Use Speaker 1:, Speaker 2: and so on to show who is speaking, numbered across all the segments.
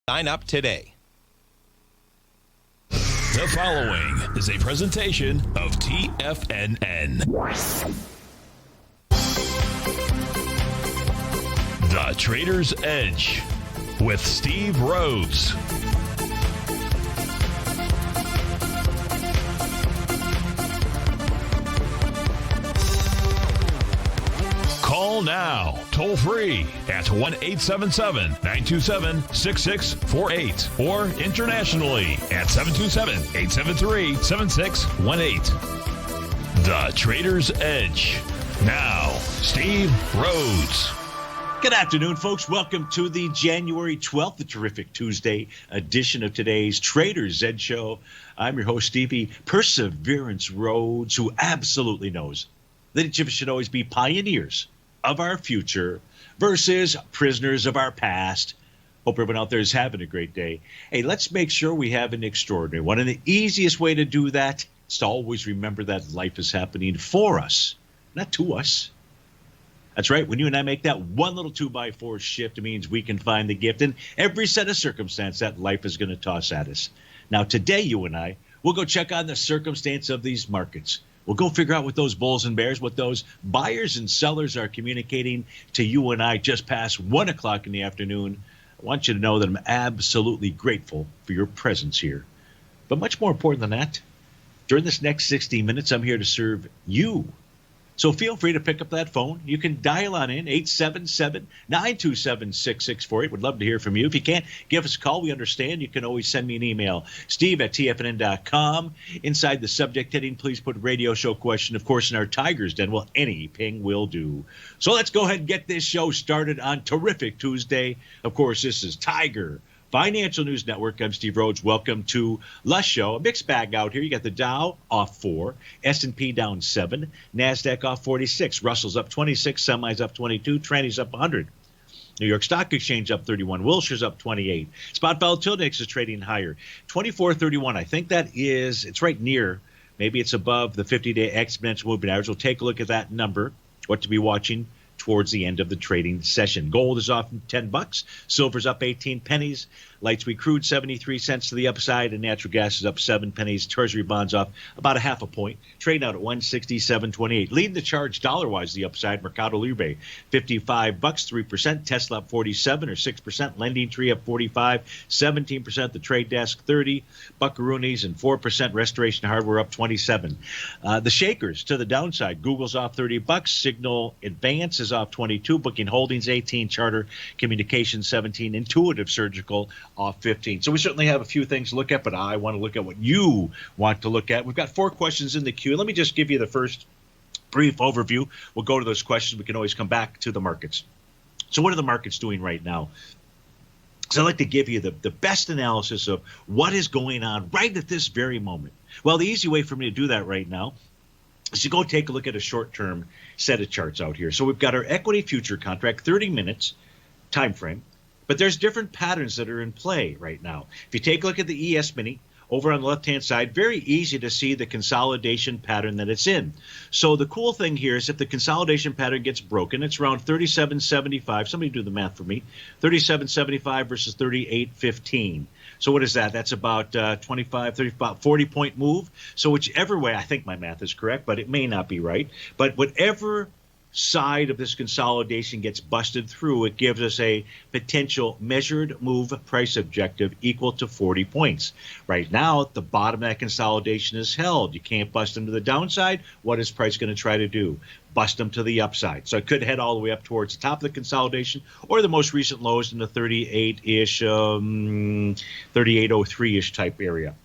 Speaker 1: Sign up today.
Speaker 2: The following is a presentation of TFNN. The Trader's Edge with Steve Rhodes. Call now, toll free at 1-877-927-6648 or internationally at 727-873-7618. The Trader's Edge. Now, Steve Rhodes.
Speaker 3: Good afternoon, folks. Welcome to the January 12th, the terrific Tuesday edition of today's Trader's Edge show. I'm your host, Stevie Perseverance Rhodes, who absolutely knows that each of us should always be pioneers of our future versus prisoners of our past. Hope everyone out there is having a great day. Hey, let's make sure we have an extraordinary one. And the easiest way to do that is to always remember that life is happening for us, not to us. That's right. When you and I make that one little 2x4 shift, it means we can find the gift in every set of circumstance that life is going to toss at us. Now, today, you and I, we'll go check on the circumstance of these markets. We'll go figure out what those bulls and bears, what those buyers and sellers are communicating to you and I just past 1 o'clock in the afternoon. I want you to know that I'm absolutely grateful for your presence here. But much more important than that, during this next 60 minutes, I'm here to serve you. So feel free to pick up that phone. You can dial on in, 877-927-6648. Would love to hear from you. If you can't give us a call, we understand. You can always send me an email, steve@tfnn.com. Inside the subject heading, please put radio show question. Of course, in our Tiger's Den, well, any ping will do. So let's go ahead and get this show started on terrific Tuesday. Of course, this is Tiger Financial News Network. I'm Steve Rhodes. Welcome to the show. A mixed bag out here. You got the Dow off 4, S&P down 7, NASDAQ off 46, Russell's up 26, semis up 22, trannies up 100. New York Stock Exchange up 31, Wilshire's up 28. Spot volatility index is trading higher, 24.31. I think that is, it's right near, maybe it's above the 50-day exponential moving average. We'll take a look at that number, what to be watching towards the end of the trading session. Gold is off $10. Silver's up 18 pennies. Light sweet crude 73 cents to the upside, and natural gas is up 7 pennies. Treasury bonds off about a half a point. Trading out at 167.28. Leading the charge dollar-wise the upside. Mercado Libre $55, 3%. Tesla up 47 or 6%. Lending Tree up 45, 17%. The Trade Desk 30. Buckaroonies and 4%. Restoration Hardware up 27. The shakers to the downside. Google's off $30. Signal Advance is off 22. Booking Holdings 18. Charter Communications 17. Intuitive Surgical off 15. So we certainly have a few things to look at, but I want to look at what you want to look at. We've got 4 questions in the queue. Let me just give you the first brief overview. We'll go to those questions. We can always come back to the markets. So what are the markets doing right now? So I'd like to give you the best analysis of what is going on right at this very moment. Well, the easy way for me to do that right now is to go take a look at a short-term set of charts out here. So we've got our equity future contract, 30 minutes time frame. But there's different patterns that are in play right now. If you take a look at the ES Mini over on the left-hand side, very easy to see the consolidation pattern that it's in. So the cool thing here is if the consolidation pattern gets broken, it's around 37.75. Somebody do the math for me. 37.75 versus 38.15. So what is that? That's about 25, 30, about 40-point move. So whichever way, I think my math is correct, but it may not be right. But whatever side of this consolidation gets busted through, it gives us a potential measured move price objective equal to 40 points. Right now, the bottom of that consolidation is held. You can't bust them to the downside. What is price going to try to do? Bust them to the upside. So it could head all the way up towards the top of the consolidation or the most recent lows in the 38-ish, 3803-ish type area.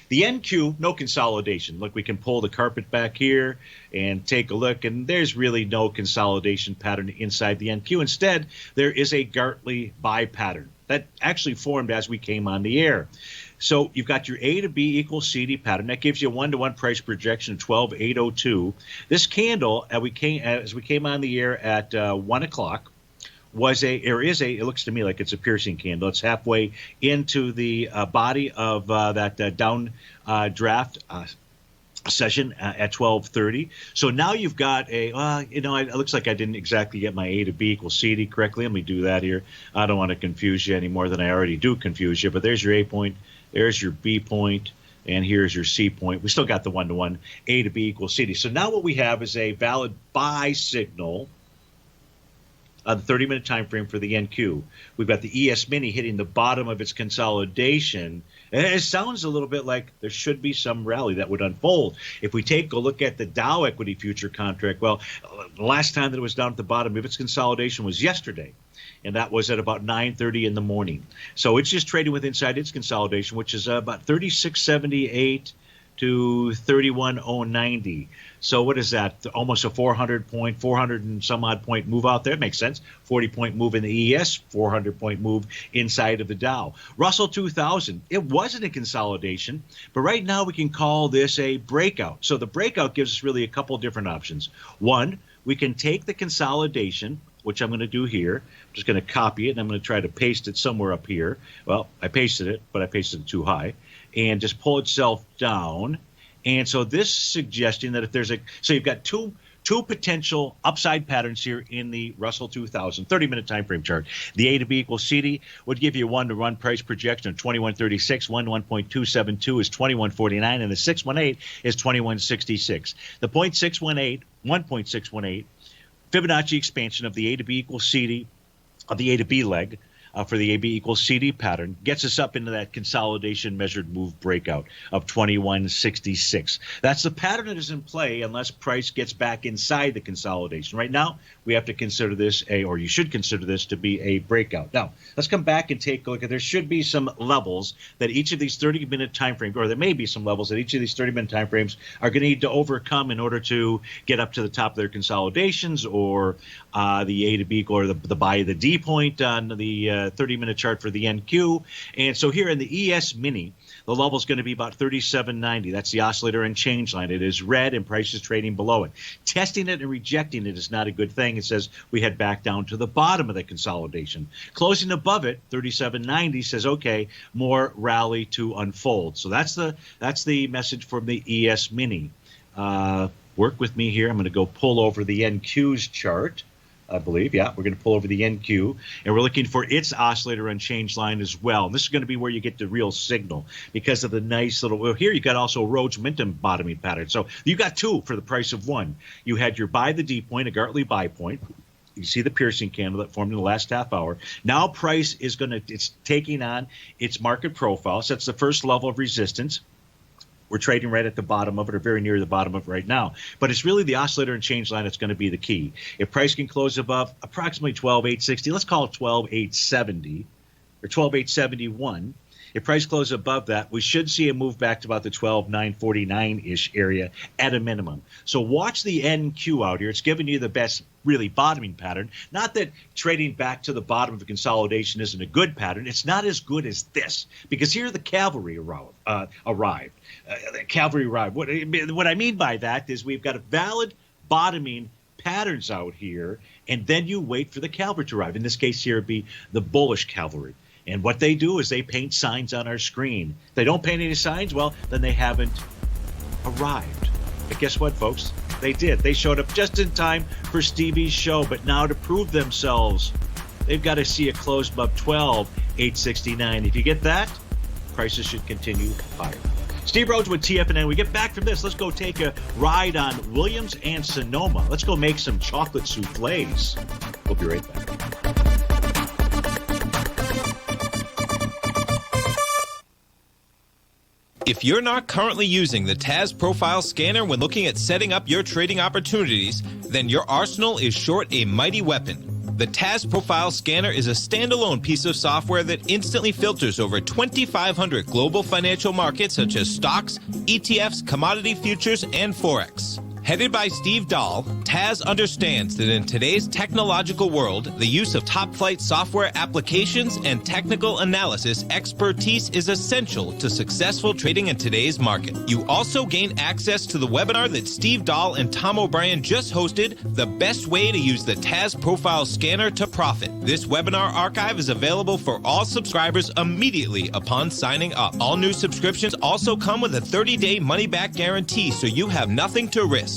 Speaker 3: The NQ, no consolidation. Look, we can pull the carpet back here and take a look, and there's really no consolidation pattern inside the NQ. Instead, there is a Gartley buy pattern that actually formed as we came on the air. So you've got your A to B equals CD pattern. That gives you a 1-to-1 price projection of 12,802. This candle, as we came on the air at 1 o'clock, it looks to me like it's a piercing candle. It's halfway into the body of that down draft session at 12:30. So now you've got it looks like I didn't exactly get my A to B equals CD correctly. Let me do that here. I don't want to confuse you any more than I already do confuse you, but there's your A point, there's your B point, and here's your C point. We still got the one-to-one A to B equals CD. So now what we have is a valid buy signal on the 30-minute time frame for the NQ. We've got the ES Mini hitting the bottom of its consolidation. And it sounds a little bit like there should be some rally that would unfold. If we take a look at the Dow equity future contract, well, the last time that it was down at the bottom of its consolidation was yesterday, and that was at about 9:30 in the morning. So it's just trading with inside its consolidation, which is about 36.78 to 31.090. So what is that? Almost a 400 and some odd point move out there. Makes sense. 40-point move in the ES, 400-point move inside of the Dow. Russell 2000, it wasn't a consolidation, but right now we can call this a breakout. So the breakout gives us really a couple different options. One, we can take the consolidation, which I'm going to do here. I'm just going to copy it, and I'm going to try to paste it somewhere up here. Well, I pasted it, but I pasted it too high. And just pull itself down. And so this is suggesting that if there's so you've got two potential upside patterns here in the Russell 2000 30-minute time frame chart. The A to B equals CD would give you a one-to-one price projection of 21.36, 1.272 is 21.49, and the 618 is 21.66. The 1.618 Fibonacci expansion of the A to B equals CD, of the A to B leg, for the AB equals CD pattern, gets us up into that consolidation measured move breakout of 21.66. That's the pattern that is in play unless price gets back inside the consolidation. Right now, we have to consider this or you should consider this to be a breakout. Now, let's come back and take a look at, there should be some levels that each of these 30-minute time frames, or there may be some levels that each of these 30-minute time frames are going to need to overcome in order to get up to the top of their consolidations, or the A to B or the buy the D point on the 30-minute chart for the NQ. And so here in the ES Mini, the level is going to be about 37.90. That's the oscillator and change line. It is red, and price is trading below it. Testing it and rejecting it is not a good thing. It says we head back down to the bottom of the consolidation. Closing above it, 37.90, says, okay, more rally to unfold. So that's the message from the ES Mini. Work with me here. I'm going to go pull over the NQ's chart. I believe, yeah, we're going to pull over the NQ, and we're looking for its oscillator and change line as well. And this is going to be where you get the real signal because of the nice little, well, here you got also Rhodes momentum bottoming pattern. So you got two for the price of one. You had your buy the D point, a Gartley buy point. You see the piercing candle that formed in the last half hour. Now price is it's taking on its market profile. So that's the first level of resistance. We're trading right at the bottom of it, or very near the bottom of it right now. But it's really the oscillator and change line that's going to be the key. If price can close above approximately 12,860, let's call it 12,870 or 12,871. If price closes above that, we should see a move back to about the 12,949-ish area at a minimum. So watch the NQ out here. It's giving you the best, really, bottoming pattern. Not that trading back to the bottom of a consolidation isn't a good pattern. It's not as good as this, because here the cavalry arrived. The cavalry arrived. What I mean by that is we've got a valid bottoming patterns out here, and then you wait for the cavalry to arrive. In this case here, it'd be the bullish cavalry. And what they do is they paint signs on our screen. If they don't paint any signs, well, then they haven't arrived. But guess what, folks? They did. They showed up just in time for Stevie's show. But now to prove themselves, they've got to see a close above 12,869. If you get that, prices should continue higher. Steve Rhodes with TFNN. We get back from this. Let's go take a ride on Williams and Sonoma. Let's go make some chocolate soufflés. We'll be right back.
Speaker 1: If you're not currently using the Taz Profile Scanner when looking at setting up your trading opportunities, then your arsenal is short a mighty weapon. The Taz Profile Scanner is a standalone piece of software that instantly filters over 2,500 global financial markets such as stocks, ETFs, commodity futures, and Forex. Headed by Steve Dahl, Taz understands that in today's technological world, the use of top-flight software applications and technical analysis expertise is essential to successful trading in today's market. You also gain access to the webinar that Steve Dahl and Tom O'Brien just hosted, The Best Way to Use the Taz Profile Scanner to Profit. This webinar archive is available for all subscribers immediately upon signing up. All new subscriptions also come with a 30-day money-back guarantee, so you have nothing to risk.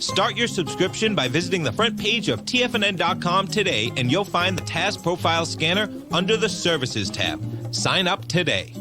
Speaker 1: Start your subscription by visiting the front page of TFNN.com today, and you'll find the Taz Profile Scanner under the Services tab. Sign up today.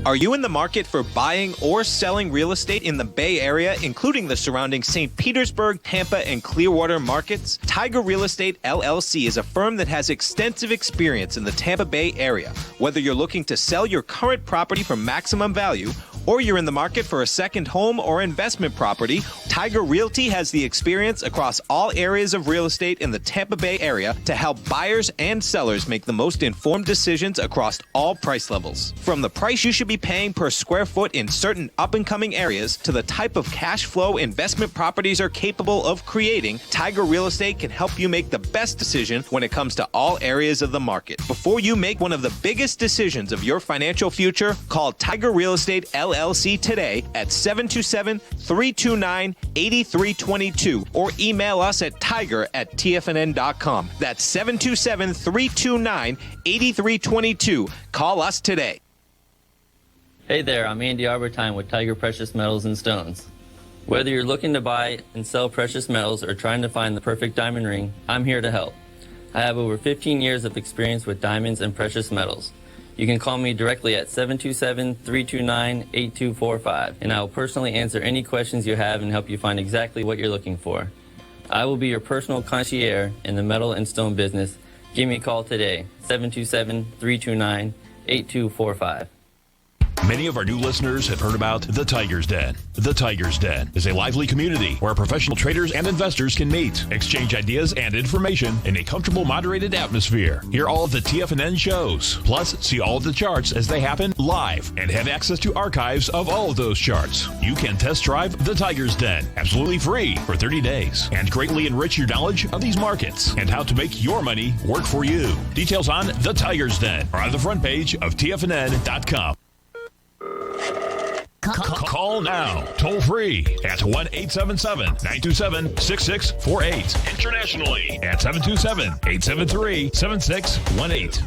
Speaker 1: Are you in the market for buying or selling real estate in the Bay Area, including the surrounding St. Petersburg, Tampa, and Clearwater markets? Tiger Real Estate LLC is a firm that has extensive experience in the Tampa Bay area. Whether you're looking to sell your current property for maximum value, or you're in the market for a second home or investment property, Tiger Realty has the experience across all areas of real estate in the Tampa Bay area to help buyers and sellers make the most informed decisions across all price levels. From the price you should be paying per square foot in certain up-and-coming areas to the type of cash flow investment properties are capable of creating, Tiger Real Estate can help you make the best decision when it comes to all areas of the market. Before you make one of the biggest decisions of your financial future, call Tiger Real Estate LLC today at 727-329-8322 or email us at tiger@tfnn.com. That's 727-329-8322. Call us today.
Speaker 4: Hey there, I'm Andy Arbertine with Tiger Precious Metals and Stones. Whether you're looking to buy and sell precious metals or trying to find the perfect diamond ring, I'm here to help. I have over 15 years of experience with diamonds and precious metals. You can call me directly at 727-329-8245, and I will personally answer any questions you have and help you find exactly what you're looking for. I will be your personal concierge in the metal and stone business. Give me a call today, 727-329-8245.
Speaker 2: Many of our new listeners have heard about The Tiger's Den. The Tiger's Den is a lively community where professional traders and investors can meet, exchange ideas and information in a comfortable, moderated atmosphere. Hear all of the TFNN shows, plus see all of the charts as they happen live and have access to archives of all of those charts. You can test drive The Tiger's Den absolutely free for 30 days and greatly enrich your knowledge of these markets and how to make your money work for you. Details on The Tiger's Den are on the front page of TFNN.com. Call now, toll free at 1-877-927-6648. Internationally at 727-873-7618.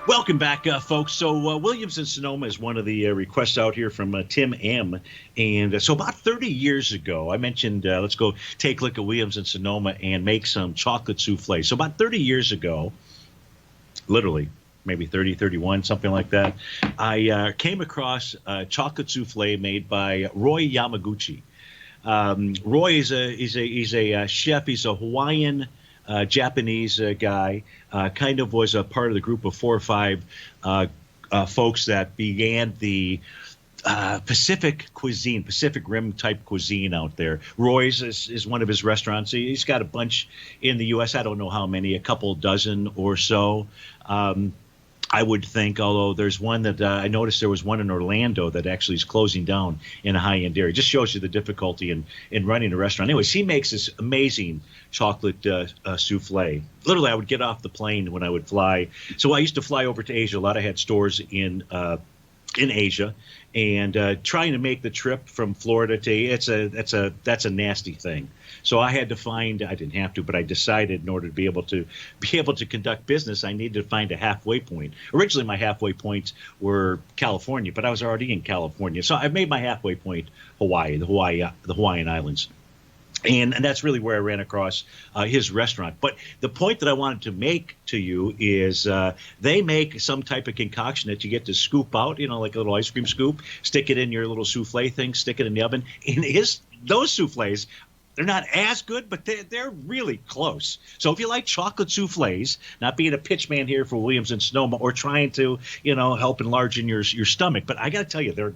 Speaker 3: Welcome back, folks. So Williams and Sonoma is one of the requests out here from Tim M. And so about 30 years ago, I mentioned let's go take a look at Williams and Sonoma and make some chocolate souffle. So about 30 years ago, literally maybe 30, 31, something like that, I came across a chocolate souffle made by Roy Yamaguchi. Roy is a chef. He's a Hawaiian Japanese guy, kind of was a part of the group of 4 or 5 folks that began the Pacific cuisine, Pacific Rim type cuisine out there. Roy's is one of his restaurants. He's got a bunch in the U.S. I don't know how many, a couple dozen or so. I would think, although there's one that I noticed there was one in Orlando that actually is closing down in a high-end area. Just shows you the difficulty in running a restaurant. Anyways, he makes this amazing chocolate souffle. Literally, I would get off the plane when I would fly. So I used to fly over to Asia. A lot. I had stores in Asia, and trying to make the trip from Florida to that's a nasty thing. So I had to find, I didn't have to, but I decided in order to be able to conduct business, I needed to find a halfway point. Originally, my halfway points were California, but I was already in California. So I made my halfway point Hawaii, the Hawaiian Islands. And that's really where I ran across his restaurant. But the point that I wanted to make to you is they make some type of concoction that you get to scoop out, like a little ice cream scoop, stick it in your little souffle thing, stick it in the oven. And those souffles They're not as good, but they're really close. So if you like chocolate souffles, not being a pitch man here for Williams and Sonoma or trying to, help enlarge in your stomach, but I got to tell you, they're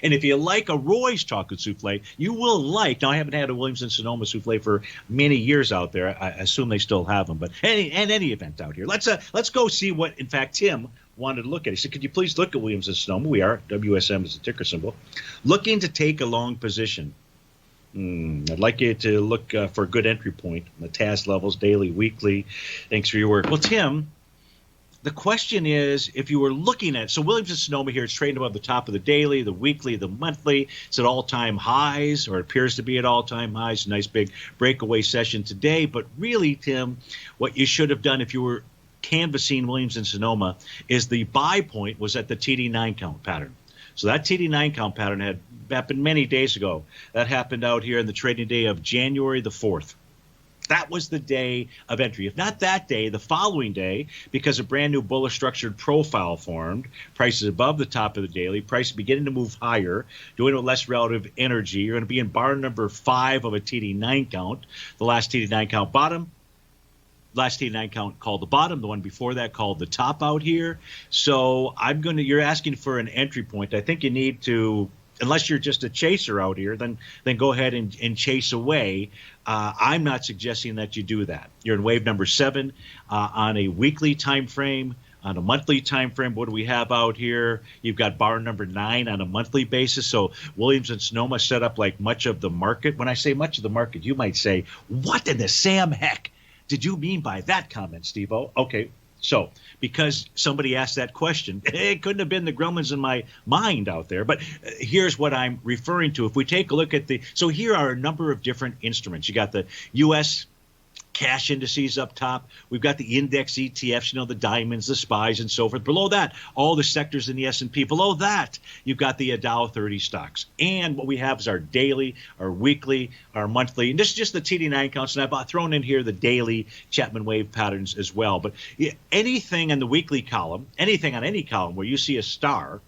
Speaker 3: and if you like a Roy's chocolate souffle, you will like. Now I haven't had a Williams and Sonoma souffle for many years out there. I assume they still have them, but in any event out here, let's go see what in fact Tim wanted to look at. He said, "Could you please look at Williams and Sonoma? We are WSM is the ticker symbol, looking to take a long position." I'd like you to look for a good entry point on the Taz levels, daily, weekly. Thanks for your work. Well, Tim, the question is, if you were looking at, so Williams and Sonoma here, it's trading above the top of the daily, the weekly, the monthly. It's at all-time highs, or it appears to be at all-time highs. Nice big breakaway session today. But really, Tim, what you should have done if you were canvassing Williams and Sonoma is the buy point was at the TD9 count pattern. So that TD9 count pattern had happened many days ago. That happened out here in the trading day of January the 4th. That was the day of entry. If not that day, the following day, because a brand new bullish structured profile formed, prices above the top of the daily, prices beginning to move higher, doing it with less relative energy. You're going to be in bar number 5 of a TD9 count. The last TD9 count bottom. Last TD9 count called the bottom. The one before that called the top out here. So you're asking for an entry point. I think you need to, unless you're just a chaser out here, then go ahead and chase away. I'm not suggesting that you do that. You're in wave number 7 on a weekly time frame. On a monthly time frame, what do we have out here? You've got bar number 9 on a monthly basis. So Williams and Sonoma set up like much of the market. When I say much of the market, you might say, what in the Sam heck did you mean by that comment, Steve-O? Okay, so because somebody asked that question, it couldn't have been the gremlins in my mind out there. But here's what I'm referring to. If we take a look at so here are a number of different instruments. You got the U.S. cash indices up top. We've got the index ETFs, the diamonds, the SPYs, and so forth. Below that, all the sectors in the S&P. Below that, you've got the Dow 30 stocks. And what we have is our daily, our weekly, our monthly. And this is just the TD9 counts. And I've thrown in here the daily Chapman wave patterns as well. But anything in the weekly column, anything on any column where you see a star,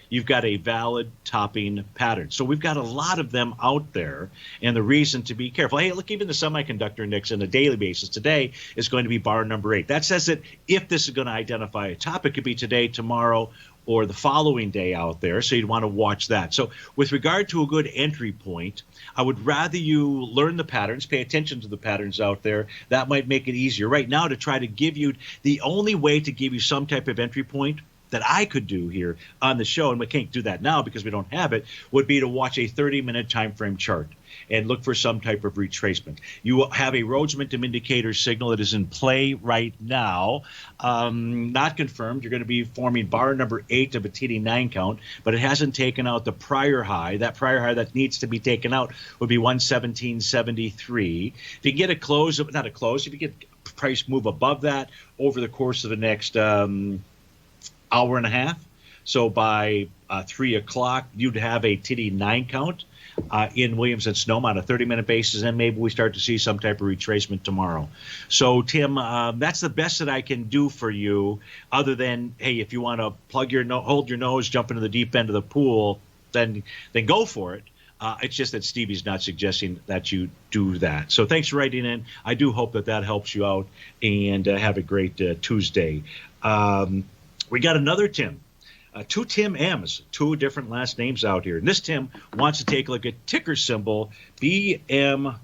Speaker 3: you've got a valid topping pattern. So we've got a lot of them out there, and the reason to be careful. Hey, look, even the semiconductor index on a daily basis today is going to be bar number 8. That says that if this is going to identify a top, it could be today, tomorrow, or the following day out there, so you'd want to watch that. So with regard to a good entry point, I would rather you learn the patterns, pay attention to the patterns out there. That might make it easier. Right now, to try to give you, the only way to give you some type of entry point that I could do here on the show, and we can't do that now because we don't have it, would be to watch a 30-minute time frame chart and look for some type of retracement. You will have a Rhodes Momentum Indicator signal that is in play right now, not confirmed. You're going to be forming bar number 8 of a TD9 count, but it hasn't taken out the prior high. That prior high that needs to be taken out would be 117.73. If you get if you get price move above that over the course of the next hour and a half. So by 3 o'clock, you'd have a TD9 count in Williams and Sonoma on a 30-minute basis, and maybe we start to see some type of retracement tomorrow. So, Tim, that's the best that I can do for you, other than, hey, if you want to hold your nose, jump into the deep end of the pool, then go for it. It's just that Stevie's not suggesting that you do that. So thanks for writing in. I do hope that helps you out, and have a great Tuesday. We got another Tim, 2 Tim M's, 2 different last names out here. And this Tim wants to take a look at ticker symbol BMY.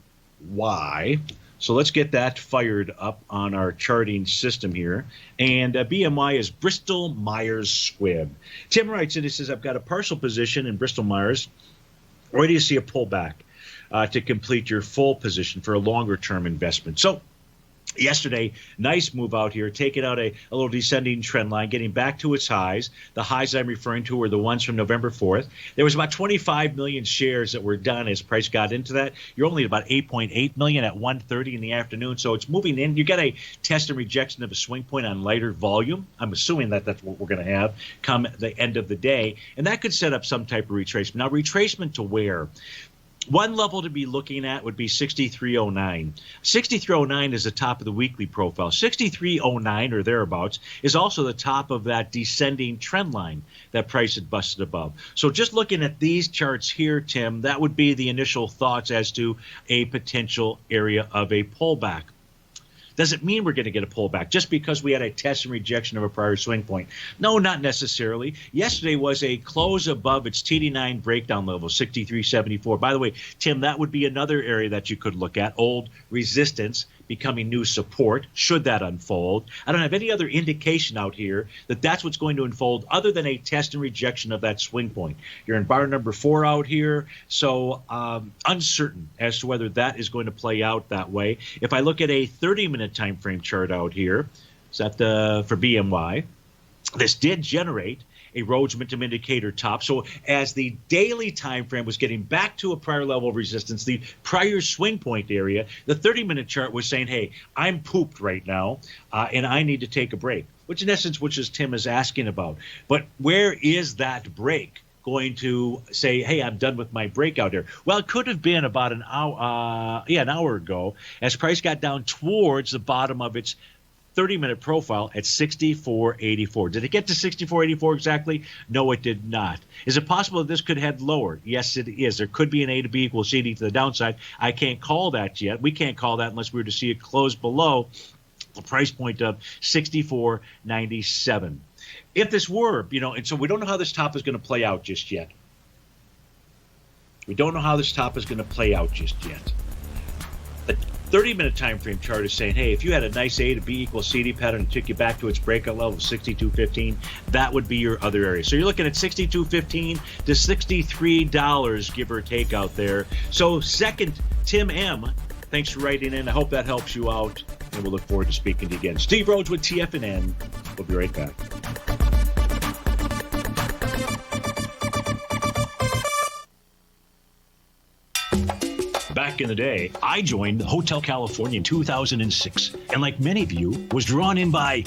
Speaker 3: So let's get that fired up on our charting system here. And BMY is Bristol Myers Squibb. Tim writes in, he says, I've got a partial position in Bristol Myers. Where do you see a pullback to complete your full position for a longer-term investment? So yesterday, nice move out here, taking out a little descending trend line, getting back to its highs. The highs I'm referring to were the ones from November 4th. There was about 25 million shares that were done as price got into that. You're only at about 8.8 million at 1:30 in the afternoon, so it's moving in. You got a test and rejection of a swing point on lighter volume. I'm assuming that that's what we're going to have come the end of the day, and that could set up some type of retracement. Now, retracement to where? One level to be looking at would be 6309. 6309 is the top of the weekly profile. 6309 or thereabouts is also the top of that descending trend line that price had busted above. So just looking at these charts here, Tim, that would be the initial thoughts as to a potential area of a pullback. Does it mean we're going to get a pullback just because we had a test and rejection of a prior swing point? No, not necessarily. Yesterday was a close above its TD9 breakdown level, 63.74. By the way, Tim, that would be another area that you could look at, old resistance becoming new support, should that unfold. I don't have any other indication out here that that's what's going to unfold other than a test and rejection of that swing point. You're in bar number 4 out here, so uncertain as to whether that is going to play out that way. If I look at a 30-minute time frame chart out here, is that for BMY, this did generate a Rhodes Momentum Indicator top. So as the daily time frame was getting back to a prior level of resistance, the prior swing point area, the 30-minute chart was saying, hey, I'm pooped right now, and I need to take a break, which in essence, which is Tim is asking about. But where is that break going to say, hey, I'm done with my breakout here? Well, it could have been about an hour ago as price got down towards the bottom of its 30-minute profile at 64.84. Did it get to 64.84 exactly? No, it did not. Is it possible that this could head lower? Yes, it is. There could be an A to B equals CD to the downside. I can't call that yet. We can't call that unless we were to see it close below the price point of 64.97. If this were, and so we don't know how this top is going to play out just yet. We don't know how this top is going to play out just yet. The 30-minute time frame chart is saying, hey, if you had a nice A to B equals CD pattern and took you back to its breakout level of 62.15, that would be your other area. So you're looking at 62.15 to $63, give or take out there. So second, Tim M., thanks for writing in. I hope that helps you out, and we'll look forward to speaking to you again. Steve Rhodes with TFNN. We'll be right back. Back in the day, I joined Hotel California in 2006, and like many of you, was drawn in by,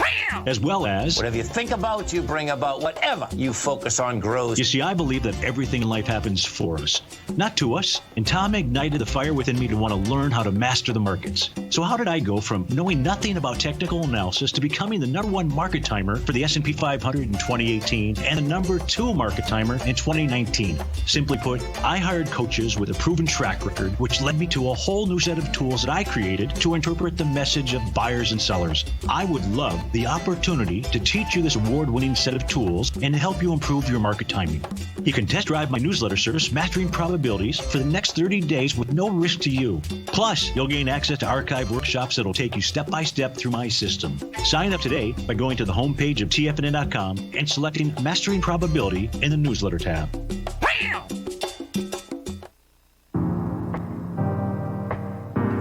Speaker 3: as well as,
Speaker 5: whatever you think about, you bring about. Whatever you focus on grows.
Speaker 3: You see, I believe that everything in life happens for us, not to us. And Tom ignited the fire within me to want to learn how to master the markets. So how did I go from knowing nothing about technical analysis to becoming the #1 market timer for the S&P 500 in 2018 and the #2 market timer in 2019? Simply put, I hired coaches with a proven track record, which led me to a whole new set of tools that I created to interpret the message of buyers and sellers. I would love the opportunity to teach you this award-winning set of tools and to help you improve your market timing. You can test drive my newsletter service, Mastering Probabilities, for the next 30 days with no risk to you. Plus, you'll gain access to archive workshops that'll take you step-by-step through my system. Sign up today by going to the homepage of TFNN.com and selecting Mastering Probability in the newsletter tab.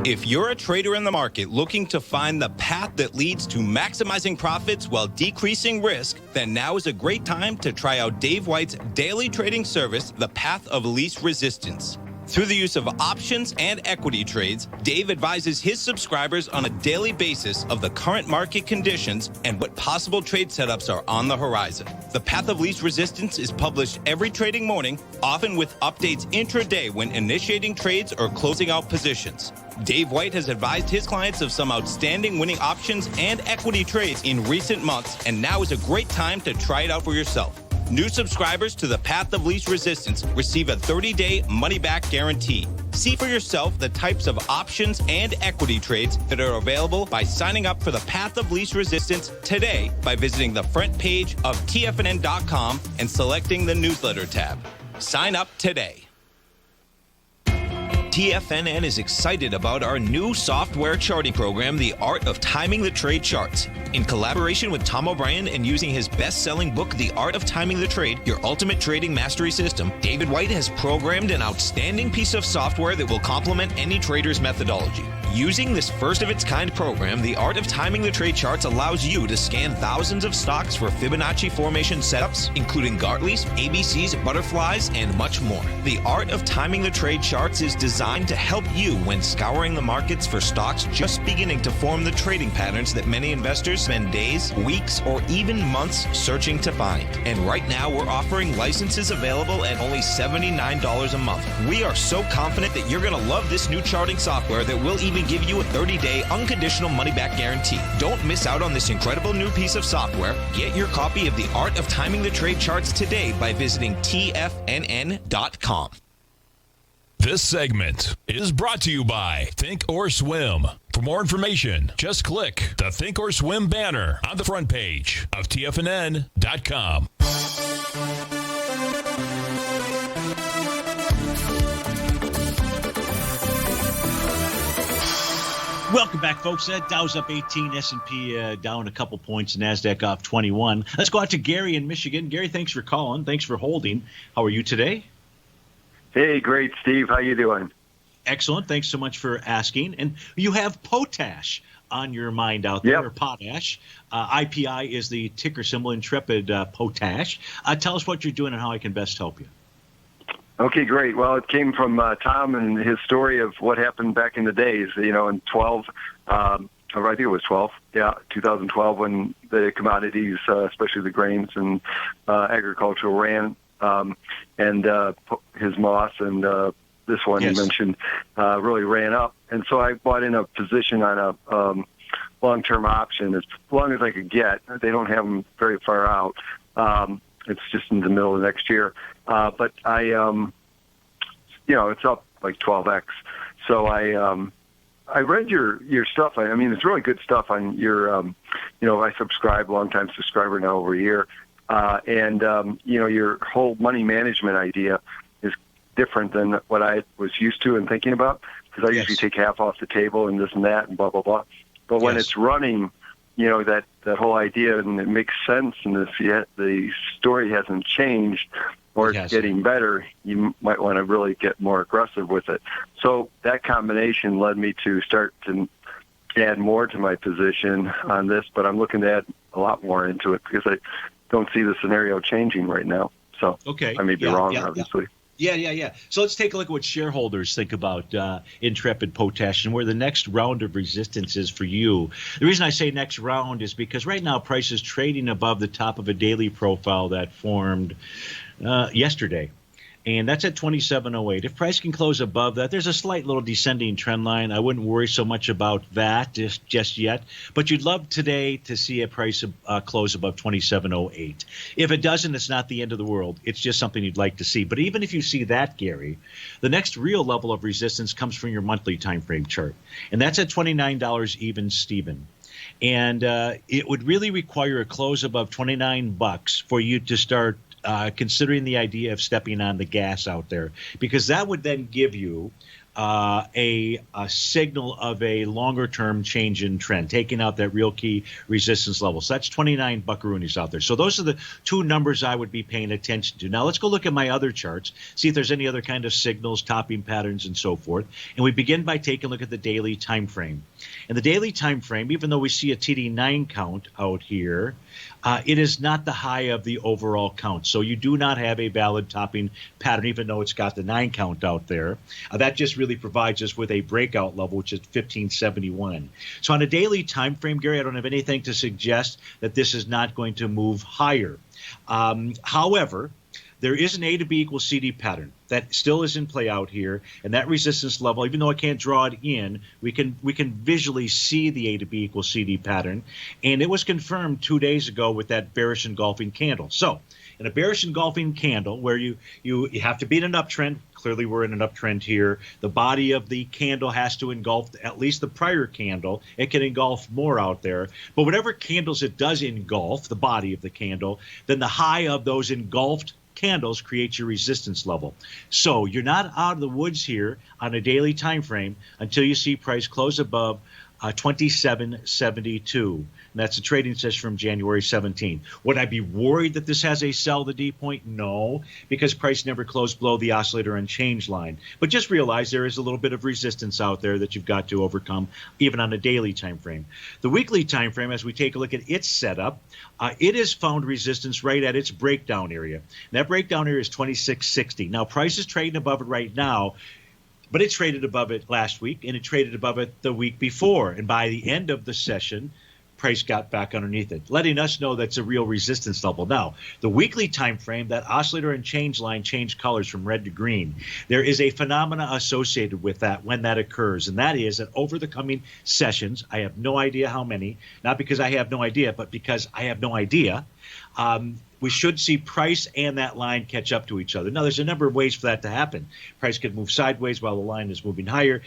Speaker 1: If you're a trader in the market looking to find the path that leads to maximizing profits while decreasing risk, then now is a great time to try out Dave White's daily trading service, The Path of Least Resistance. Through the use of options and equity trades, Dave advises his subscribers on a daily basis of the current market conditions and what possible trade setups are on the horizon. The Path of Least Resistance is published every trading morning, often with updates intraday when initiating trades or closing out positions. Dave White has advised his clients of some outstanding winning options and equity trades in recent months, and now is a great time to try it out for yourself. New subscribers to the Path of Least Resistance receive a 30-day money-back guarantee. See for yourself the types of options and equity trades that are available by signing up for the Path of Least Resistance today by visiting the front page of TFNN.com and selecting the newsletter tab. Sign up today. TFNN is excited about our new software charting program, The Art of Timing the Trade Charts. In collaboration with Tom O'Brien and using his best-selling book, The Art of Timing the Trade, Your Ultimate Trading Mastery System, David White has programmed an outstanding piece of software that will complement any trader's methodology. Using this first-of-its-kind program, The Art of Timing the Trade Charts allows you to scan thousands of stocks for Fibonacci formation setups, including Gartley's, ABC's, butterflies, and much more. The Art of Timing the Trade Charts is designed designed to help you when scouring the markets for stocks just beginning to form the trading patterns that many investors spend days, weeks, or even months searching to find. And right now, we're offering licenses available at only $79 a month. We are so confident that you're going to love this new charting software that will even give you a 30-day unconditional money-back guarantee. Don't miss out on this incredible new piece of software. Get your copy of The Art of Timing the Trade Charts today by visiting TFNN.com.
Speaker 2: This segment is brought to you by Think or Swim. For more information, just click the Think or Swim banner on the front page of TFNN.com.
Speaker 3: Welcome back, folks. Dow's up 18, S&P down a couple points, NASDAQ off 21. Let's go out to Gary in Michigan. Gary, thanks for calling. Thanks for holding. How are you today?
Speaker 6: Hey, great, Steve. How you doing?
Speaker 3: Excellent. Thanks so much for asking. And you have potash on your mind out there, or potash. IPI is the ticker symbol, Intrepid Potash. Tell us what you're doing and how I can best help you.
Speaker 6: Okay, great. Well, it came from Tom and his story of what happened back in the days, in 12, I think it was 2012, when the commodities, especially the grains and agricultural ran, and his moss and this one you mentioned really ran up. And so I bought in a position on a long-term option as long as I could get. They don't have them very far out. It's just in the middle of next year. But I, it's up like 12x. So I read your stuff. I mean, it's really good stuff on your, I subscribe, long-time subscriber now over a year. And your whole money management idea is different than what I was used to and thinking about, because I usually take half off the table and this and that and blah, blah, blah. But when it's running, that whole idea, and it makes sense, and the story hasn't changed or it's getting better, you might want to really get more aggressive with it. So that combination led me to start to add more to my position on this, but I'm looking to add a lot more into it because I don't see the scenario changing right now. So I may be wrong, obviously.
Speaker 3: Yeah. So let's take a look at what shareholders think about Intrepid Potash and where the next round of resistance is for you. The reason I say next round is because right now price is trading above the top of a daily profile that formed yesterday. And that's at 27.08. If price can close above that, there's a slight little descending trend line. I wouldn't worry so much about that just yet. But you'd love today to see a price close above 27.08. If it doesn't, it's not the end of the world. It's just something you'd like to see. But even if you see that, Gary, the next real level of resistance comes from your monthly time frame chart. And that's at $29 even Steven. And it would really require a close above $29 for you to start considering the idea of stepping on the gas out there, because that would then give you a signal of a longer-term change in trend, taking out that real key resistance level. So that's 29 buckaroonies out there. So those are the two numbers I would be paying attention to. Now let's go look at my other charts, see if there's any other kind of signals, topping patterns, and so forth. And we begin by taking a look at the daily time frame. And the daily time frame, even though we see a TD9 count out here, it is not the high of the overall count. So you do not have a valid topping pattern, even though it's got the 9 count out there. That just really provides us with a breakout level, which is 1571. So on a daily time frame, Gary, I don't have anything to suggest that this is not going to move higher. However, there is an A to B equals CD pattern that still is in play out here, and that resistance level, even though I can't draw it in, we can visually see the A to B equals CD pattern, and it was confirmed 2 days ago with that bearish engulfing candle. So in a bearish engulfing candle where you have to be in an uptrend, clearly we're in an uptrend here, the body of the candle has to engulf at least the prior candle. It can engulf more out there, but whatever candles it does engulf, the body of the candle, then the high of those engulfed candles create your resistance level. So you're not out of the woods here on a daily time frame until you see price close above 27.72. And that's a trading session from January 17. Would I be worried that this has a sell the D point? No, because price never closed below the oscillator unchanged line. But just realize there is a little bit of resistance out there that you've got to overcome, even on a daily time frame. The weekly time frame, as we take a look at its setup, it has found resistance right at its breakdown area. And that breakdown area is 26.60. Now, price is trading above it right now. But it traded above it last week, and it traded above it the week before. And by the end of the session, price got back underneath it, letting us know that's a real resistance level. Now, the weekly time frame, that oscillator and change line changed colors from red to green. There is a phenomena associated with that when that occurs, and that is that over the coming sessions, I have no idea how many, not because I have no idea, but because I have no idea, we should see price and that line catch up to each other. Now, there's a number of ways for that to happen. Price could move sideways while the line is moving higher.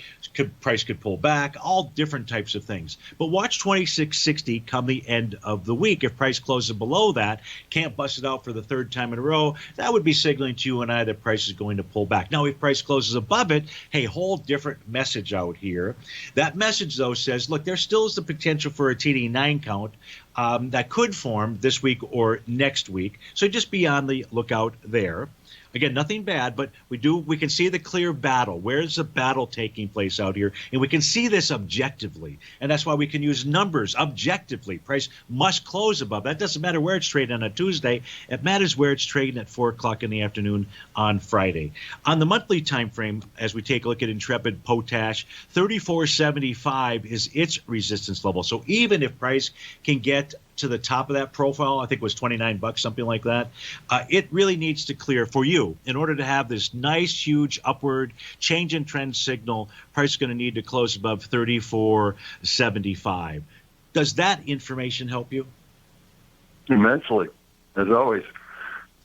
Speaker 3: Price could pull back, all different types of things. But watch 2660 come the end of the week. If price closes below that, can't bust it out for the third time in a row, that would be signaling to you and I that price is going to pull back. Now, if price closes above it, hey, whole different message out here. That message, though, says, look, there still is the potential for a TD9 count that could form this week or next week. So just be on the lookout there. Again, nothing bad, but we can see the clear battle. Where's the battle taking place out here? And we can see this objectively. And that's why we can use numbers objectively. Price must close above. That doesn't matter where it's trading on a Tuesday. It matters where it's trading at 4 o'clock in the afternoon on Friday. On the monthly time frame, as we take a look at Intrepid Potash, 34.75 is its resistance level. So even if price can get to the top of that profile, I think it was $29, something like that, it really needs to clear for you. In order to have this nice, huge upward change in trend signal, price is going to need to close above 34.75. Does that information help you?
Speaker 6: Immensely, as always.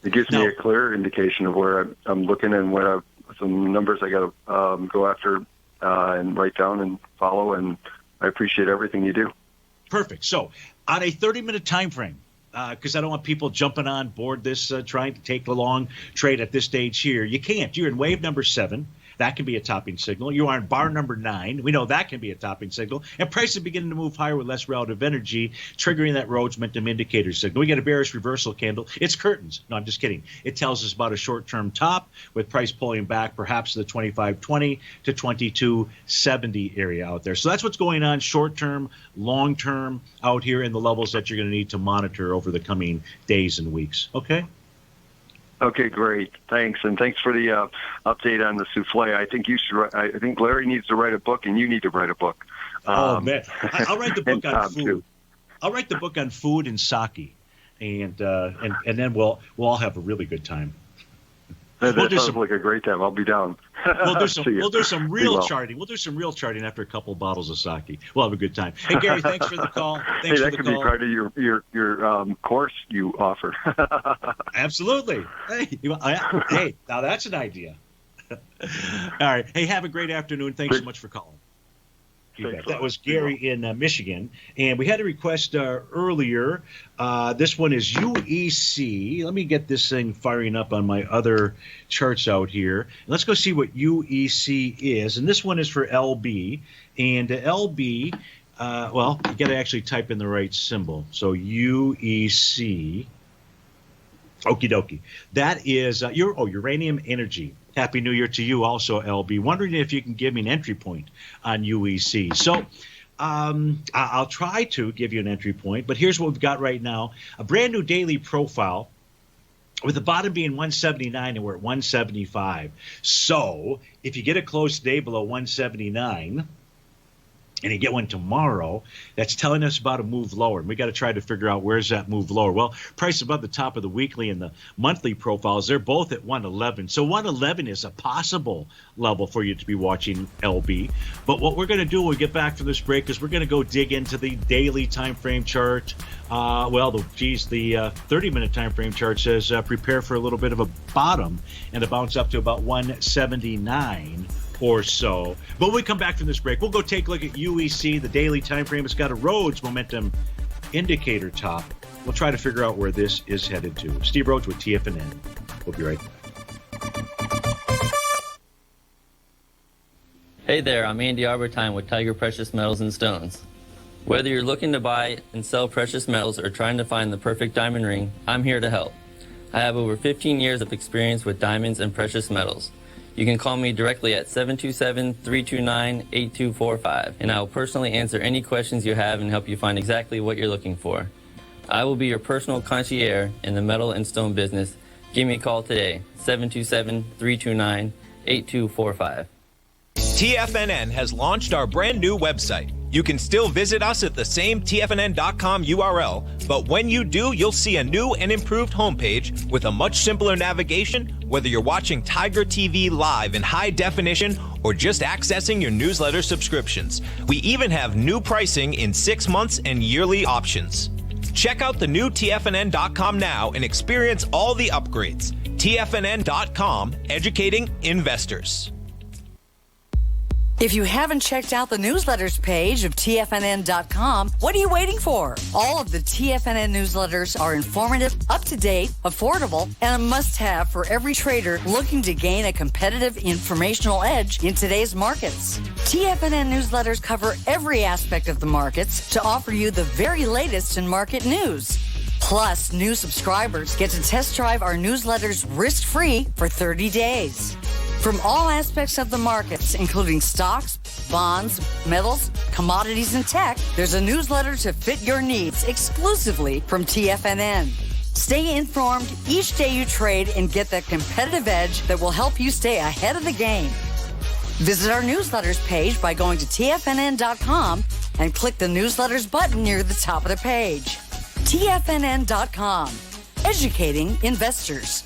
Speaker 6: It gives me a clear indication of where I'm looking and where some numbers I got to go after and write down and follow, and I appreciate everything you do.
Speaker 3: Perfect. So on a 30-minute time frame, because I don't want people jumping on board this, trying to take the long trade at this stage here. You can't. You're in wave number 7. That can be a topping signal. You are in bar number 9. We know that can be a topping signal. And prices beginning to move higher with less relative energy, triggering that Rhodes momentum indicator signal. We get a bearish reversal candle. It's curtains. No, I'm just kidding. It tells us about a short-term top with price pulling back perhaps to the 25.20 to 22.70 area out there. So that's what's going on short-term, long-term out here in the levels that you're going to need to monitor over the coming days and weeks. Okay?
Speaker 6: Okay, great. Thanks, and thanks for the update on the souffle. I think you should. I think Larry needs to write a book, and you need to write a book.
Speaker 3: Oh man, I'll write the book on food.
Speaker 6: Too.
Speaker 3: I'll write the book on food and sake, and then we'll all have a really good time.
Speaker 6: That sounds like a great time. I'll be down.
Speaker 3: We'll do some real charting. We'll do some real charting after a couple of bottles of sake. We'll have a good time. Hey Gary, thanks for the call. Thanks for the call.
Speaker 6: That could be part of your course you offer.
Speaker 3: Absolutely. Hey, now that's an idea. All right. Hey, have a great afternoon. Thanks so much for calling. That was Gary in Michigan. And we had a request earlier. This one is UEC. Let me get this thing firing up on my other charts out here. Let's go see what UEC is. And this one is for LB. And LB, well, you got to actually type in the right symbol. So UEC. Okie dokie. That is uranium energy. Happy New Year to you also, LB. Wondering if you can give me an entry point on UEC. So I'll try to give you an entry point, but here's what we've got right now. A brand new daily profile with the bottom being 179 and we're at 175. So if you get a close today below 179, and you get one tomorrow, that's telling us about a move lower. And we got to try to figure out where's that move lower. Well, price above the top of the weekly and the monthly profiles, they're both at 111. So 111 is a possible level for you to be watching LB. But what we're going to do when we get back from this break is we're going to go dig into the daily time frame chart. The 30-minute time frame chart says prepare for a little bit of a bottom and a bounce up to about 179. Or so. But when we come back from this break, we'll go take a look at UEC, the daily time frame. It's got a Rhodes momentum indicator top. We'll try to figure out where this is headed to. Steve Rhodes with TFNN. We'll be right back.
Speaker 4: Hey there, I'm Andy Arbertine with Tiger Precious Metals and Stones. Whether you're looking to buy and sell precious metals or trying to find the perfect diamond ring, I'm here to help. I have over 15 years of experience with diamonds and precious metals. You can call me directly at 727-329-8245, and I will personally answer any questions you have and help you find exactly what you're looking for. I will be your personal concierge in the metal and stone business. Give me a call today, 727-329-8245.
Speaker 1: TFNN has launched our brand new website. You can still visit us at the same TFNN.com URL, but when you do, you'll see a new and improved homepage with a much simpler navigation, whether you're watching Tiger TV live in high definition or just accessing your newsletter subscriptions. We even have new pricing in 6 months and yearly options. Check out the new TFNN.com now and experience all the upgrades. TFNN.com, educating investors.
Speaker 7: If you haven't checked out the newsletters page of TFNN.com, what are you waiting for? All of the TFNN newsletters are informative, up-to-date, affordable, and a must-have for every trader looking to gain a competitive informational edge in today's markets. TFNN newsletters cover every aspect of the markets to offer you the very latest in market news. Plus, new subscribers get to test drive our newsletters risk-free for 30 days. From all aspects of the markets, including stocks, bonds, metals, commodities, and tech, there's a newsletter to fit your needs exclusively from TFNN. Stay informed each day you trade and get that competitive edge that will help you stay ahead of the game. Visit our newsletters page by going to TFNN.com and click the newsletters button near the top of the page. TFNN.com, educating investors.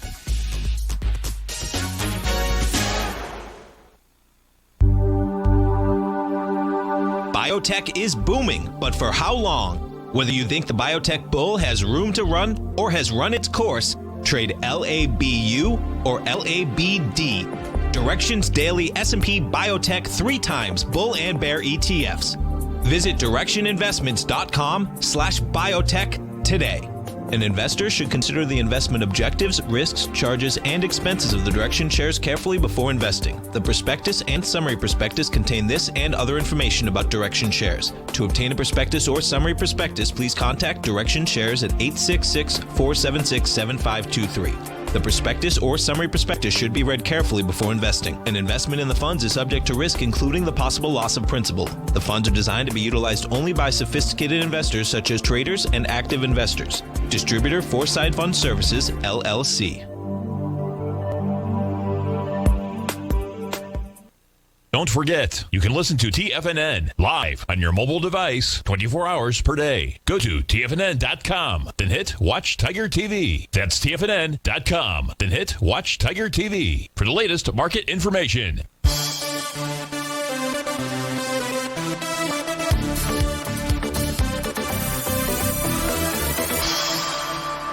Speaker 1: Biotech is booming, but for how long? Whether you think the biotech bull has room to run or has run its course, trade LABU or LABD. Direction's daily S&P Biotech 3 times bull and bear ETFs. Visit directioninvestments.com/biotech today. An investor should consider the investment objectives, risks, charges, and expenses of the Direction shares carefully before investing. The prospectus and summary prospectus contain this and other information about Direction shares. To obtain a prospectus or summary prospectus, please contact Direction shares at 866-476-7523. The prospectus or summary prospectus should be read carefully before investing. An investment in the funds is subject to risk, including the possible loss of principal. The funds are designed to be utilized only by sophisticated investors such as traders and active investors. Distributor Foreside Fund Services, LLC.
Speaker 2: Don't forget, you can listen to TFNN live on your mobile device 24 hours per day. Go to TFNN.com, then hit Watch Tiger TV. That's TFNN.com, then hit Watch Tiger TV for the latest market information.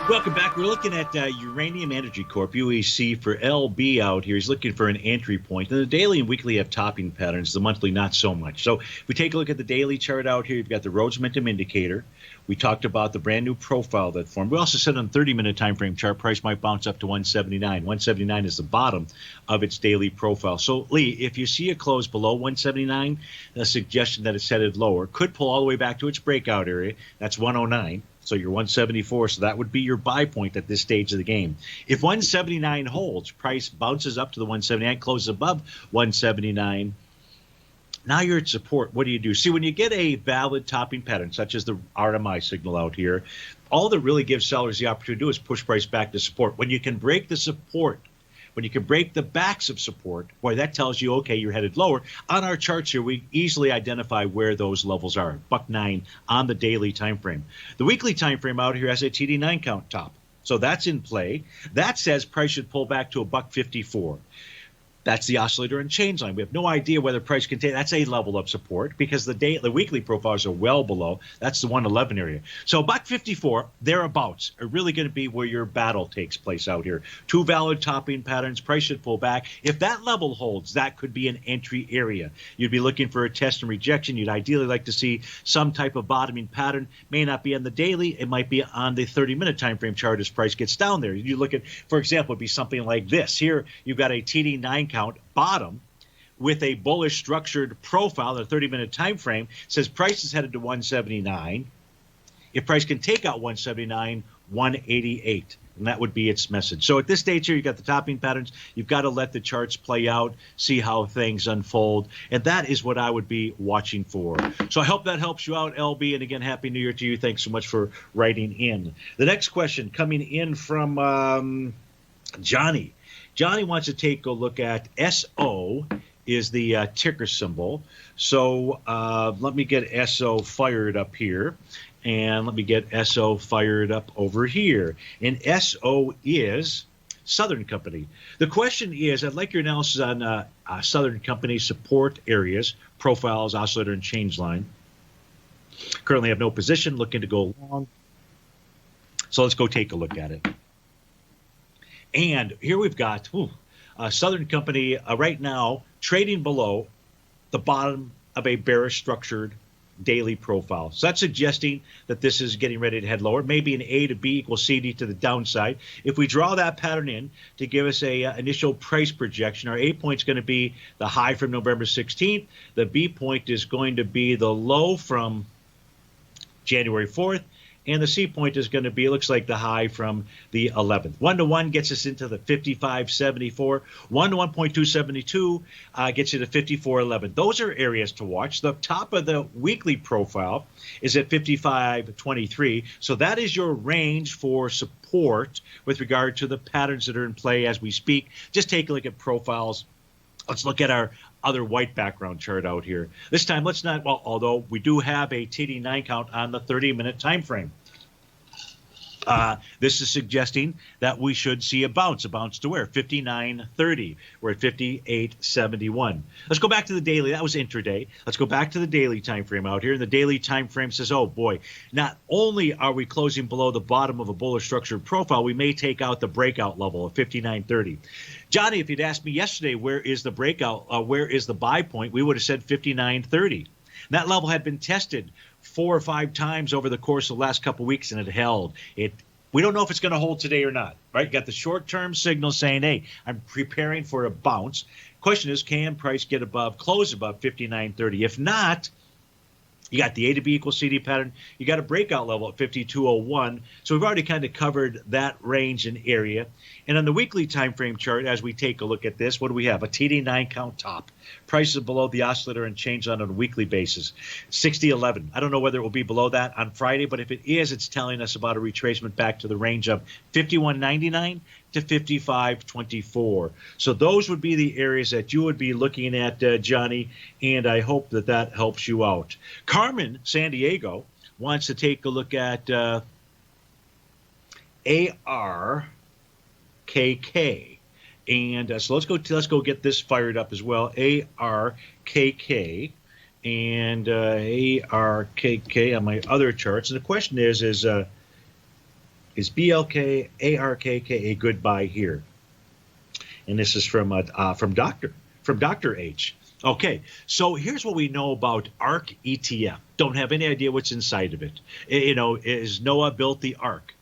Speaker 3: Welcome back. We're looking at Uranium Energy Corp, UEC, for LB out here. He's looking for an entry point. And the daily and weekly have topping patterns, the monthly not so much. So if we take a look at the daily chart out here, you've got the Rhodes Momentum Indicator. We talked about the brand new profile that formed. We also said on the 30-minute time frame chart, price might bounce up to 179. 179 is the bottom of its daily profile. So, Lee, if you see a close below 179, a suggestion that it's headed lower, could pull all the way back to its breakout area. That's 109. So you're 174, so that would be your buy point at this stage of the game. If 179 holds, price bounces up to the 179, closes above 179. Now you're at support. What do you do? See, when you get a valid topping pattern, such as the RMI signal out here, all that really gives sellers the opportunity to do is push price back to support. When you can break the support, when you can break the backs of support, boy, that tells you, okay, you're headed lower. On our charts here, we easily identify where those levels are. $1.09 on the daily time frame. The weekly time frame out here has a TD9 count top. So that's in play. That says price should pull back to $1.54. That's the oscillator and change line. We have no idea whether price can take. That's a level of support because the weekly profiles are well below. That's the 111 area. So $1.54 thereabouts are really going to be where your battle takes place out here. Two valid topping patterns. Price should pull back. If that level holds, that could be an entry area. You'd be looking for a test and rejection. You'd ideally like to see some type of bottoming pattern. May not be on the daily. It might be on the 30-minute time frame chart as price gets down there. You look at, for example, it'd be something like this. Here you've got a TD9 count bottom with a bullish structured profile. The 30-minute time frame says price is headed to 179. If price can take out 179, 188, and that would be its message. So at this stage here, you've got the topping patterns. You've got to let the charts play out, see how things unfold, and that is what I would be watching for. So I hope that helps you out, LB, and again, Happy New Year to you. Thanks so much for writing in. The next question coming in from Johnny. Johnny wants to take a look at SO is the ticker symbol. So let me get SO fired up here. And let me get SO fired up over here. And SO is Southern Company. The question is, I'd like your analysis on Southern Company support areas, profiles, oscillator, and change line. Currently have no position, looking to go long. So let's go take a look at it. And here we've got Southern Company right now trading below the bottom of a bearish structured daily profile. So that's suggesting that this is getting ready to head lower. Maybe an A to B equals CD to the downside. If we draw that pattern in to give us a initial price projection, our A point is going to be the high from November 16th. The B point is going to be the low from January 4th. And the C point is going to be, looks like the high from the 11th. 1-to-1 gets us into the 55.74. 1 to 1.272 gets you to 54.11. Those are areas to watch. The top of the weekly profile is at 55.23. So that is your range for support with regard to the patterns that are in play as we speak. Just take a look at profiles. Let's look at our other white background chart out here. This time, let's not, well, although we do have a TD9 count on the 30-minute time frame. This is suggesting that we should see a bounce. A bounce to where? 59.30. We're at 58.71. Let's go back to the daily. That was intraday. Let's go back to the daily time frame out here. And the daily time frame says, oh boy, not only are we closing below the bottom of a bullish structured profile, we may take out the breakout level of 59.30. Johnny, if you'd asked me yesterday, where is the breakout, where is the buy point, we would have said 59.30. That level had been tested 4 or 5 times over the course of the last couple of weeks, and it held. We don't know if it's going to hold today or not, right? You got the short-term signal saying, hey, I'm preparing for a bounce. Question is, can price get above, close above 59.30? If not, you got the A to B equals CD pattern. You got a breakout level at 52.01. So we've already kind of covered that range and area. And on the weekly time frame chart, as we take a look at this, what do we have? A TD9 count top. Prices below the oscillator and change on a weekly basis. 60.11. I don't know whether it will be below that on Friday, but if it is, it's telling us about a retracement back to the range of 51.99 to 55.24. So those would be the areas that you would be looking at, Johnny, and I hope that that helps you out. Carmen, San Diego, wants to take a look at ARKK. And so let's go get this fired up as well. ARKK and ARKK on my other charts. And the question is BLK ARKK a good buy here? And this is from Dr. H. Okay, so here's what we know about ARK ETF. Don't have any idea what's inside of it. Is Noah built the ARK?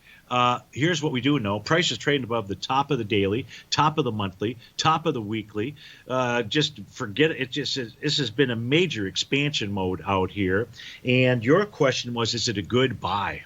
Speaker 3: Here's what we do know. Price is trading above the top of the daily, top of the monthly, top of the weekly. Just forget it. This has been a major expansion mode out here. And your question was, is it a good buy?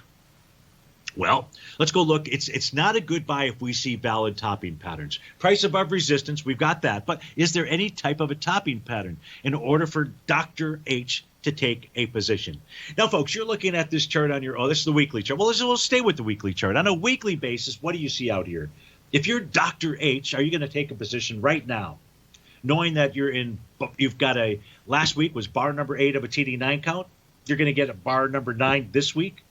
Speaker 3: Well, let's go look. It's not a good buy if we see valid topping patterns. Price above resistance, we've got that. But is there any type of a topping pattern in order for Dr. H to take a position? Now, folks, you're looking at this chart on your own. This is the weekly chart. Well, we'll stay with the weekly chart. On a weekly basis, what do you see out here? If you're Dr. H, are you going to take a position right now, knowing that you've got last week was bar number 8 of a TD9 count? You're going to get a bar number 9 this week.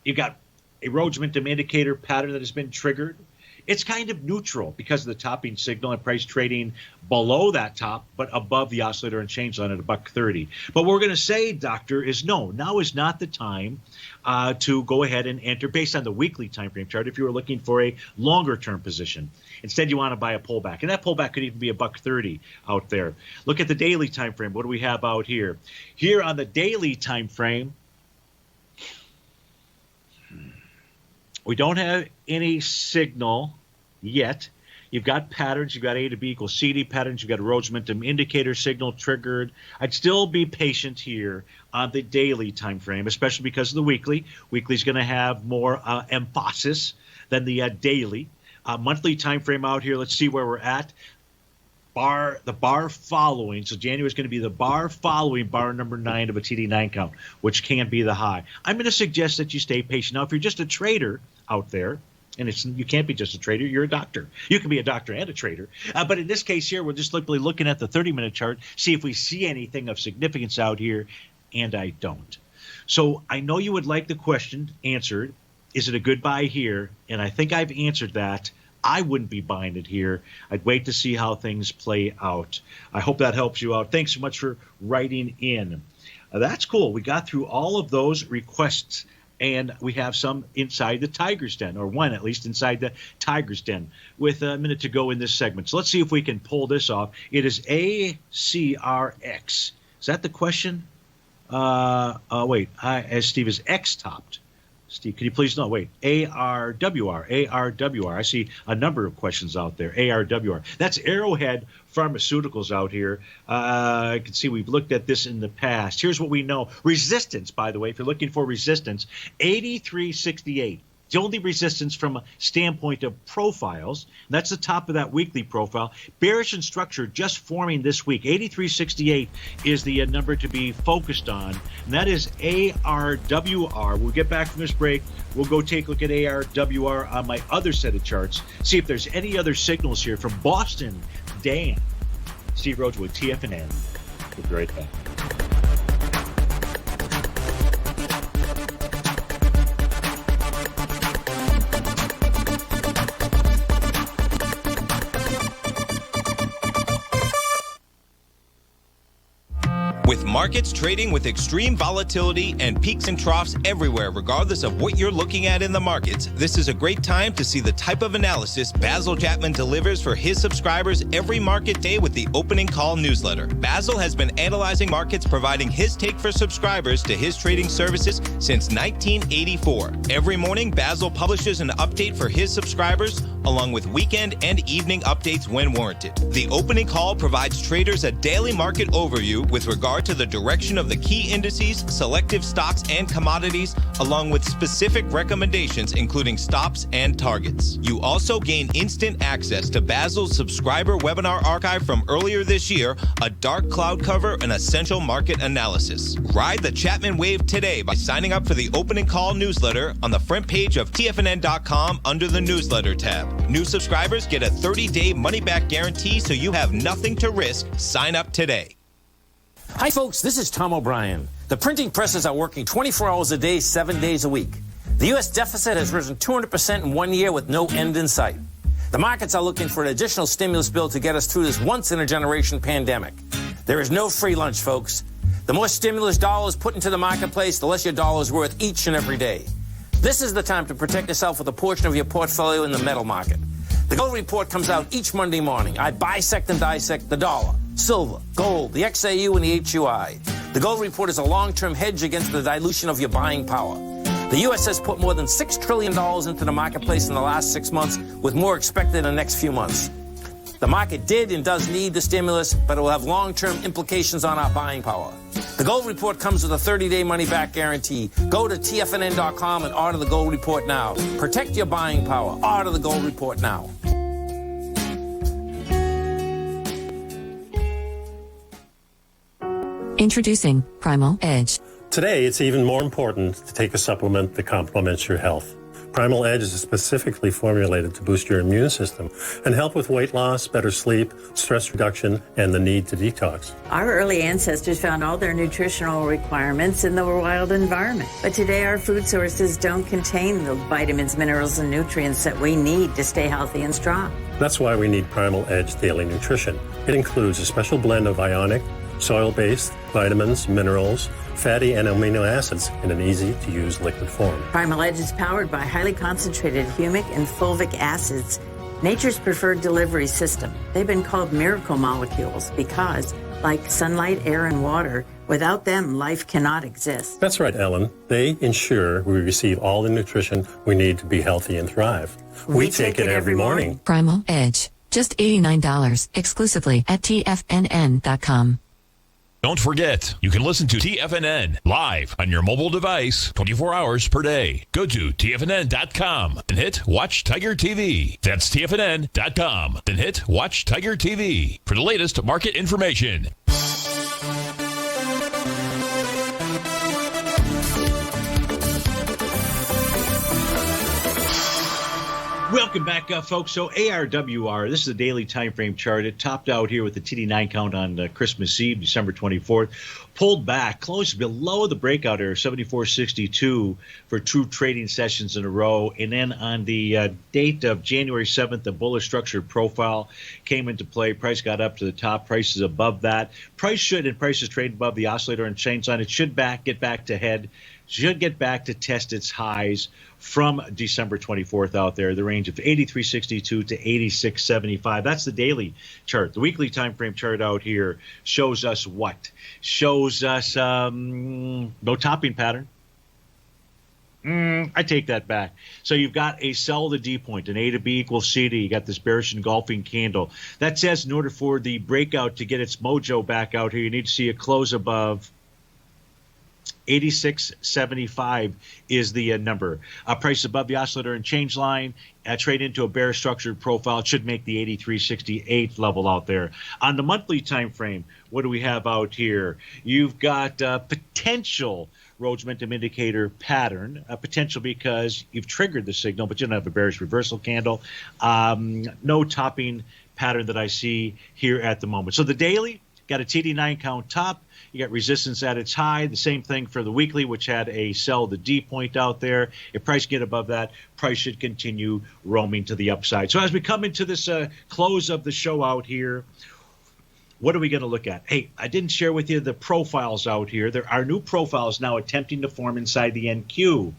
Speaker 3: You've got a Rhodes momentum indicator pattern that has been triggered. It's kind of neutral because of the topping signal and price trading below that top, but above the oscillator and change line at $1.30. But what we're going to say, Doctor, is no, now is not the time to go ahead and enter based on the weekly time frame chart if you were looking for a longer term position. Instead, you want to buy a pullback, and that pullback could even be $1.30 out there. Look at the daily time frame. What do we have out here? Here on the daily time frame, we don't have any signal yet. You've got patterns. You've got A to B equals CD patterns. You've got a Rhodes momentum indicator signal triggered. I'd still be patient here on the daily time frame, especially because of the weekly. Weekly is going to have more emphasis than the daily. Monthly time frame out here, let's see where we're at. The bar following, so January is going to be the bar following bar number 9 of a TD9 count, which can be the high. I'm going to suggest that you stay patient. Now, if you're just a trader out there, And you can't be just a trader. You're a doctor. You can be a doctor and a trader. But in this case here, we're just simply looking at the 30-minute chart, see if we see anything of significance out here, and I don't. So I know you would like the question answered. Is it a good buy here? And I think I've answered that. I wouldn't be buying it here. I'd wait to see how things play out. I hope that helps you out. Thanks so much for writing in. That's cool. We got through all of those requests. And we have some inside the Tiger's Den, or one at least inside the Tiger's Den, with a minute to go in this segment. So let's see if we can pull this off. It is ACRX. Is that the question? Wait. As Steve is X-topped. Steve, can you please know? Wait. ARWR. I see a number of questions out there. ARWR. That's Arrowhead Pharmaceuticals out here. I can see we've looked at this in the past. Here's what we know. Resistance, by the way, if you're looking for resistance, 83.68. The only resistance from a standpoint of profiles. That's the top of that weekly profile. Bearish in structure just forming this week. 83.68 is the number to be focused on. And that is ARWR. We'll get back from this break. We'll go take a look at ARWR on my other set of charts. See if there's any other signals here from Boston. Dan. Steve Rhodes with TFNN. We'll be right back.
Speaker 1: With markets trading with extreme volatility and peaks and troughs everywhere, regardless of what you're looking at in the markets, this is a great time to see the type of analysis Basil Chapman delivers for his subscribers every market day with the Opening Call newsletter. Basil has been analyzing markets, providing his take for subscribers to his trading services since 1984. Every morning, Basil publishes an update for his subscribers, along with weekend and evening updates when warranted. The Opening Call provides traders a daily market overview with regard to the direction of the key indices, selective stocks, and commodities, along with specific recommendations, including stops and targets. You also gain instant access to Basil's subscriber webinar archive from earlier this year, a dark cloud cover, and essential market analysis. Ride the Chapman wave today by signing up for the Opening Call newsletter on the front page of TFNN.com under the newsletter tab. New subscribers get a 30-day money-back guarantee, so you have nothing to risk. Sign up today.
Speaker 5: Hi, folks. This is Tom O'Brien. The printing presses are working 24 hours a day, 7 days a week. The U.S. deficit has risen 200% in 1 year with no end in sight. The markets are looking for an additional stimulus bill to get us through this once-in-a-generation pandemic. There is no free lunch, folks. The more stimulus dollars put into the marketplace, the less your dollar is worth each and every day. This is the time to protect yourself with a portion of your portfolio in the metal market. The Gold Report comes out each Monday morning. I bisect and dissect the dollar, silver, gold, the XAU, and the HUI. The Gold Report is a long-term hedge against the dilution of your buying power. The U.S. has put more than $6 trillion into the marketplace in the last 6 months, with more expected in the next few months. The market did and does need the stimulus, but it will have long-term implications on our buying power. The Gold Report comes with a 30-day money-back guarantee. Go to TFNN.com and order the Gold Report now. Protect your buying power. Order the Gold Report now.
Speaker 8: Introducing Primal Edge.
Speaker 9: Today, it's even more important to take a supplement that complements your health. Primal Edge is specifically formulated to boost your immune system and help with weight loss, better sleep, stress reduction, and the need to detox.
Speaker 10: Our early ancestors found all their nutritional requirements in the wild environment. But today, our food sources don't contain the vitamins, minerals, and nutrients that we need to stay healthy and strong.
Speaker 9: That's why we need Primal Edge Daily Nutrition. It includes a special blend of ionic, soil-based vitamins, minerals, fatty and amino acids in an easy-to-use liquid form.
Speaker 10: Primal Edge is powered by highly concentrated humic and fulvic acids, nature's preferred delivery system. They've been called miracle molecules because, like sunlight, air, and water, without them, life cannot exist.
Speaker 9: That's right, Ellen. They ensure we receive all the nutrition we need to be healthy and thrive. We take it every morning.
Speaker 8: Primal Edge. Just $89 exclusively at TFNN.com.
Speaker 2: Don't forget, you can listen to TFNN live on your mobile device 24 hours per day. Go to TFNN.com and hit Watch Tiger TV. That's TFNN.com. Then hit Watch Tiger TV for the latest market information.
Speaker 3: Welcome back, folks. So ARWR, this is a daily time frame chart. It topped out here with the TD9 count on Christmas Eve, December 24th. Pulled back, closed below the breakout area, 74.62 for 2 trading sessions in a row. And then on the date of January 7th, the bullish structured profile came into play. Price got up to the top. Price is above that. Prices trade above the oscillator and change line. It should get back to head. Should get back to test its highs from December 24th out there, the range of 83.62 to 86.75. That's the daily chart. The weekly time frame chart out here shows us what? Shows us no topping pattern. I take that back. So you've got a sell the D point, an A to B equals C to. You got this bearish engulfing candle. That says in order for the breakout to get its mojo back out here, you need to see a close above 86.75 is the number. Price above the oscillator and change line. Trade into a bear structured profile. It should make the 83.68 level out there. On the monthly time frame, what do we have out here? You've got potential Rhodes momentum indicator pattern. Potential because you've triggered the signal, but you don't have a bearish reversal candle. No topping pattern that I see here at the moment. So the daily, got a TD9 count top. You got resistance at its high. The same thing for the weekly, which had a sell the D point out there. If price get above that, price should continue roaming to the upside. So as we come into this close of the show out here, what are we going to look at? Hey, I didn't share with you the profiles out here. There are new profiles now attempting to form inside the NQ.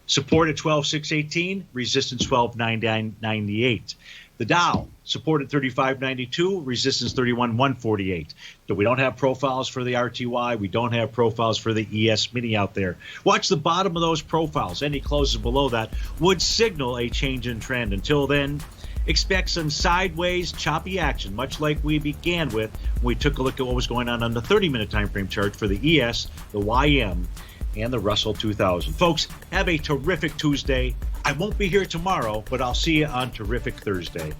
Speaker 3: Support at 12,618, resistance 12,998. The Dow, support at 35.92, resistance 31.148. We don't have profiles for the RTY. We don't have profiles for the ES Mini out there. Watch the bottom of those profiles. Any closes below that would signal a change in trend. Until then, expect some sideways, choppy action, much like we began with when we took a look at what was going on the 30-minute time frame chart for the ES, the YM, and the Russell 2000. Folks, have a terrific Tuesday. I won't be here tomorrow, but I'll see you on terrific Thursday.